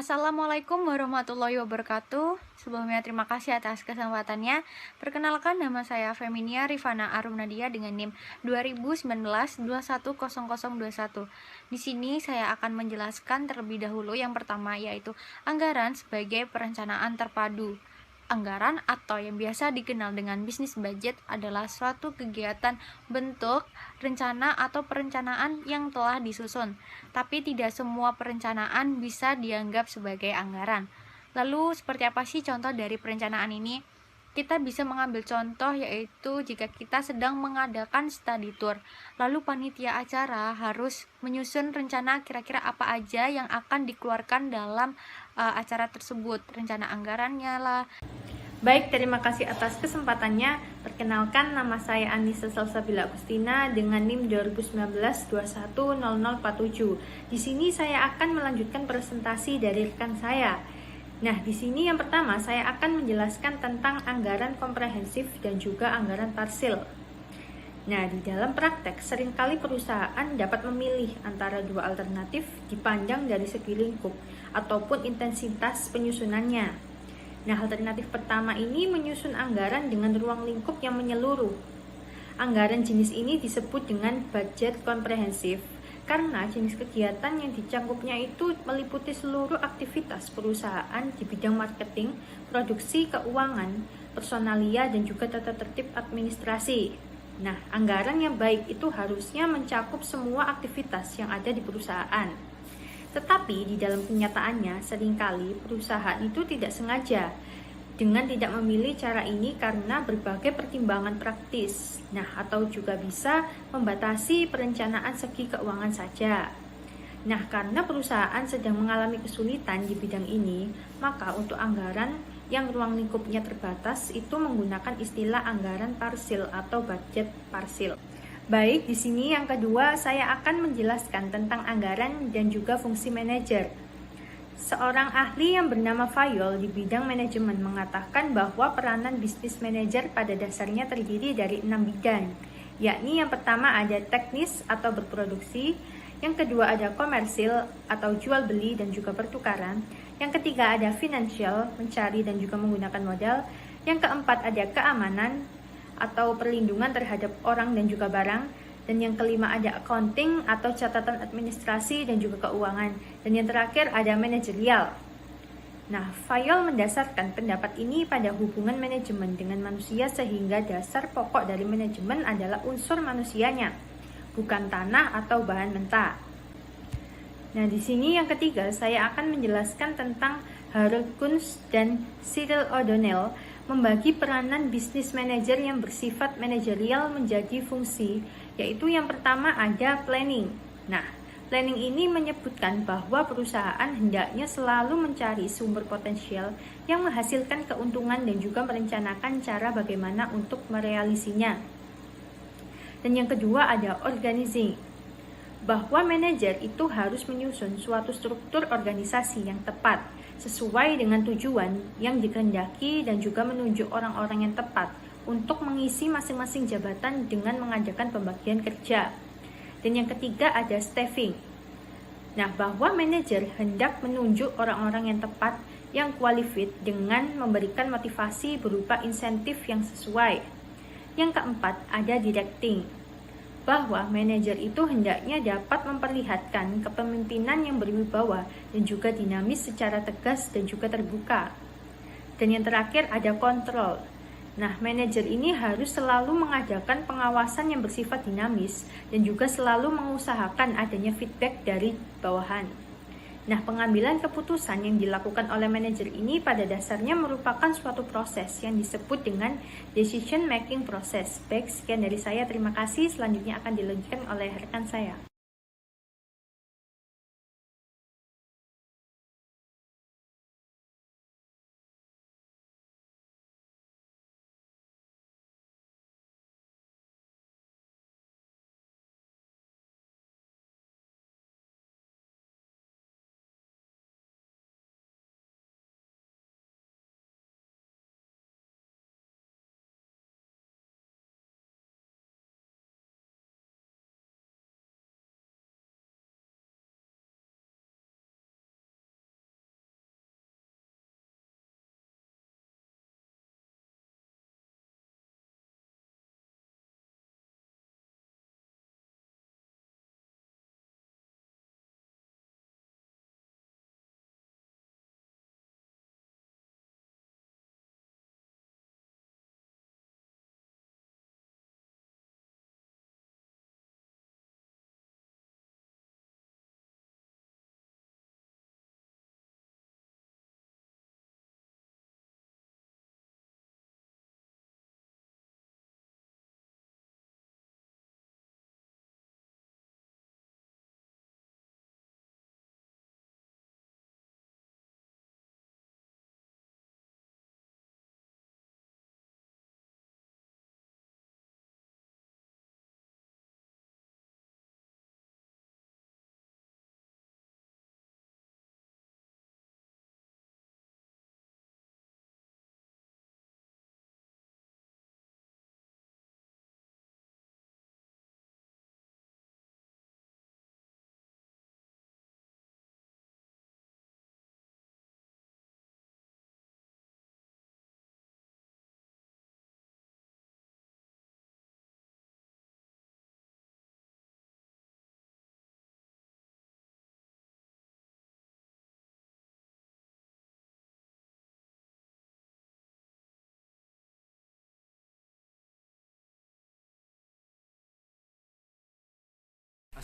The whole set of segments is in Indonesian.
Assalamualaikum warahmatullahi wabarakatuh. Sebelumnya terima kasih atas kesempatannya. Perkenalkan, nama saya Feminia Rifana Arum Nadia dengan NIM 2019-210021. Di sini saya akan menjelaskan terlebih dahulu yang pertama, yaitu anggaran sebagai perencanaan terpadu. Anggaran atau yang biasa dikenal dengan bisnis budget adalah suatu kegiatan, bentuk, rencana atau perencanaan yang telah disusun, tapi tidak semua perencanaan bisa dianggap sebagai anggaran. Lalu seperti apa sih contoh dari perencanaan ini? Kita bisa mengambil contoh, yaitu jika kita sedang mengadakan study tour, lalu panitia acara harus menyusun rencana kira-kira apa aja yang akan dikeluarkan dalam acara tersebut, rencana anggarannya lah. Baik, terima kasih atas kesempatannya. Perkenalkan, nama saya Anissa Salsabila Agustina dengan NIM 2019-210047. Di sini saya akan melanjutkan presentasi dari rekan saya. Nah, di sini yang pertama saya akan menjelaskan tentang anggaran komprehensif dan juga anggaran parsil. Nah, di dalam praktek, seringkali perusahaan dapat memilih antara dua alternatif dipandang dari segi lingkup ataupun intensitas penyusunannya. Nah, alternatif pertama ini menyusun anggaran dengan ruang lingkup yang menyeluruh. Anggaran jenis ini disebut dengan budget komprehensif karena jenis kegiatan yang dicangkupnya itu meliputi seluruh aktivitas perusahaan di bidang marketing, produksi, keuangan, personalia, dan juga tata tertib administrasi. Nah, anggaran yang baik itu harusnya mencakup semua aktivitas yang ada di perusahaan. Tetapi di dalam kenyataannya, seringkali perusahaan itu tidak sengaja dengan tidak memilih cara ini karena berbagai pertimbangan praktis. Nah, atau juga bisa membatasi perencanaan segi keuangan saja. Nah, karena perusahaan sedang mengalami kesulitan di bidang ini, maka untuk anggaran yang ruang lingkupnya terbatas itu menggunakan istilah anggaran parsil atau budget parsil. Baik, di sini yang kedua saya akan menjelaskan tentang anggaran dan juga fungsi manajer. Seorang ahli yang bernama Fayol di bidang manajemen mengatakan bahwa peranan bisnis manajer pada dasarnya terdiri dari 6 bidang, yakni yang pertama ada teknis atau berproduksi, yang kedua ada komersil atau jual beli dan juga pertukaran, yang ketiga ada financial, mencari dan juga menggunakan modal, yang keempat ada keamanan atau perlindungan terhadap orang dan juga barang, dan yang kelima ada accounting atau catatan administrasi dan juga keuangan, dan yang terakhir ada manajerial. Nah, Fayol mendasarkan pendapat ini pada hubungan manajemen dengan manusia sehingga dasar pokok dari manajemen adalah unsur manusianya, bukan tanah atau bahan mentah. Nah, di sini yang ketiga saya akan menjelaskan tentang Harold Kunz dan Cyril O'Donnell membagi peranan bisnis manajer yang bersifat manajerial menjadi fungsi, yaitu yang pertama ada planning. Nah, planning ini menyebutkan bahwa perusahaan hendaknya selalu mencari sumber potensial yang menghasilkan keuntungan dan juga merencanakan cara bagaimana untuk merealisinya. Dan yang kedua ada organizing, bahwa manajer itu harus menyusun suatu struktur organisasi yang tepat sesuai dengan tujuan yang dikehendaki dan juga menunjuk orang-orang yang tepat untuk mengisi masing-masing jabatan dengan mengadakan pembagian kerja. Dan yang ketiga ada staffing. Nah, bahwa manajer hendak menunjuk orang-orang yang tepat yang qualified dengan memberikan motivasi berupa insentif yang sesuai. Yang keempat ada directing, bahwa manajer itu hendaknya dapat memperlihatkan kepemimpinan yang berwibawa dan juga dinamis secara tegas dan juga terbuka. Dan yang terakhir ada kontrol. Nah, manajer ini harus selalu mengadakan pengawasan yang bersifat dinamis dan juga selalu mengusahakan adanya feedback dari bawahan. Nah, pengambilan keputusan yang dilakukan oleh manajer ini pada dasarnya merupakan suatu proses yang disebut dengan decision making process. Baik, sekian dari saya. Terima kasih. Selanjutnya akan dilanjutkan oleh rekan saya.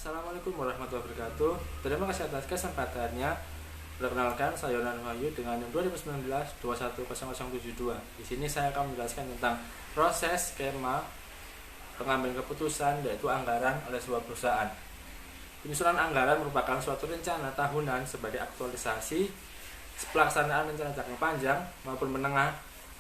Assalamualaikum warahmatullahi wabarakatuh. Terima kasih atas kesempatannya. Perkenalkan, saya Yonan Wahyu dengan nomor 2019-210072. Di sini saya akan menjelaskan tentang proses skema pengambilan keputusan, yaitu anggaran oleh sebuah perusahaan. Penyusunan anggaran merupakan suatu rencana tahunan sebagai aktualisasi pelaksanaan rencana jangka panjang maupun menengah.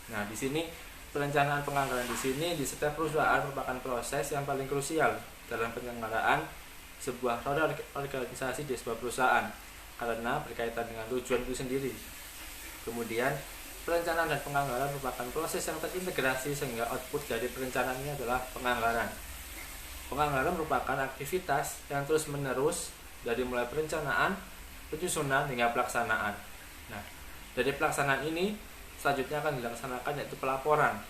Nah, di sini perencanaan penganggaran di sini di setiap perusahaan merupakan proses yang paling krusial dalam penyelenggaraan sebuah roda organisasi di sebuah perusahaan karena berkaitan dengan tujuan itu sendiri. Kemudian perencanaan dan penganggaran merupakan proses yang terintegrasi sehingga output dari perencanaan ini adalah penganggaran. Penganggaran merupakan aktivitas yang terus menerus dari mulai perencanaan, penyusunan hingga pelaksanaan. Nah, dari pelaksanaan ini selanjutnya akan dilaksanakan yaitu pelaporan.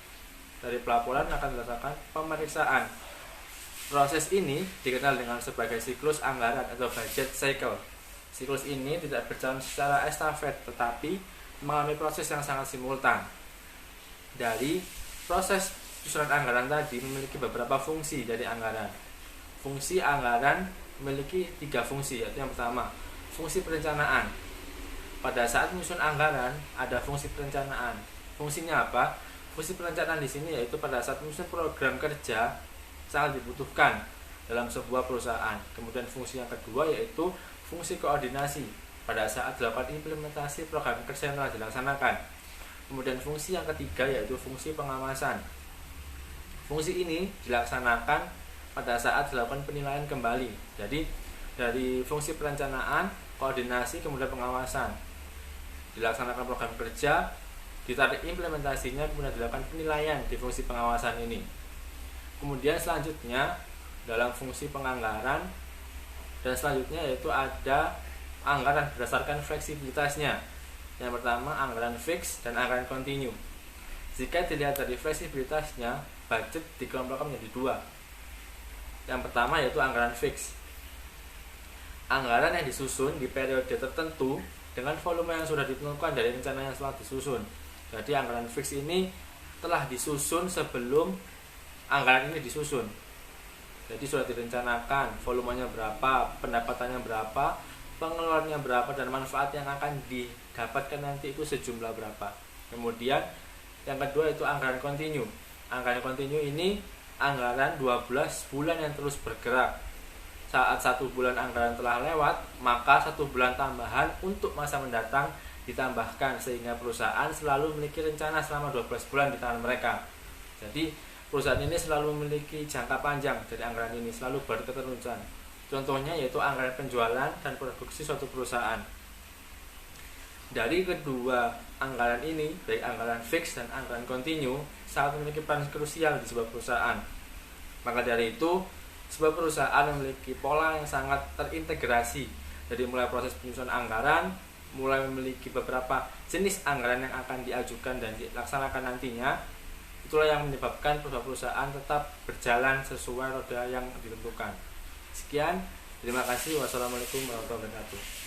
Dari pelaporan akan dilaksanakan pemeriksaan. Proses ini dikenal dengan sebagai siklus anggaran atau budget cycle. Siklus ini tidak berjalan secara estafet tetapi mengalami proses yang sangat simultan. Dari proses susunan anggaran tadi memiliki beberapa fungsi dari anggaran. Fungsi anggaran memiliki 3 fungsi, yaitu yang pertama, fungsi perencanaan. Pada saat menyusun anggaran ada fungsi perencanaan. Fungsinya apa? Fungsi perencanaan di sini yaitu pada saat menyusun program kerja sangat dibutuhkan dalam sebuah perusahaan. Kemudian fungsi yang kedua yaitu fungsi koordinasi pada saat dilakukan implementasi program kerja yang telah dilaksanakan. Kemudian fungsi yang ketiga yaitu fungsi pengawasan. Fungsi ini dilaksanakan pada saat dilakukan penilaian kembali. Jadi dari fungsi perencanaan, koordinasi, kemudian pengawasan. Dilaksanakan program kerja, ditarik implementasinya, kemudian dilakukan penilaian di fungsi pengawasan ini. Kemudian selanjutnya dalam fungsi penganggaran dan selanjutnya yaitu ada anggaran berdasarkan fleksibilitasnya. Yang pertama anggaran fix dan anggaran kontinu. Jika dilihat dari fleksibilitasnya, budget dikelompokkan menjadi 2. Yang pertama yaitu anggaran fix. Anggaran yang disusun di periode tertentu dengan volume yang sudah ditentukan dari rencana yang telah disusun. Jadi anggaran fix ini telah disusun sebelum anggaran ini disusun. Jadi sudah direncanakan volumenya berapa, pendapatannya berapa, pengeluarannya berapa, dan manfaat yang akan didapatkan nanti itu sejumlah berapa. Kemudian yang kedua itu anggaran kontinu. Anggaran kontinu ini anggaran 12 bulan yang terus bergerak. Saat 1 bulan anggaran telah lewat, maka 1 bulan tambahan untuk masa mendatang ditambahkan sehingga perusahaan selalu memiliki rencana selama 12 bulan di tangan mereka. Jadi perusahaan ini selalu memiliki jangka panjang dari anggaran ini, selalu berketerusan. Contohnya yaitu anggaran penjualan dan produksi suatu perusahaan. Dari kedua anggaran ini, baik anggaran fix dan anggaran kontinu, sangat memiliki peran krusial di sebuah perusahaan. Maka dari itu, sebuah perusahaan memiliki pola yang sangat terintegrasi. Dari mulai proses penyusunan anggaran, mulai memiliki beberapa jenis anggaran yang akan diajukan dan dilaksanakan nantinya. Itulah yang menyebabkan perusahaan tetap berjalan sesuai roda yang ditentukan. Sekian, terima kasih. Wassalamualaikum warahmatullahi wabarakatuh.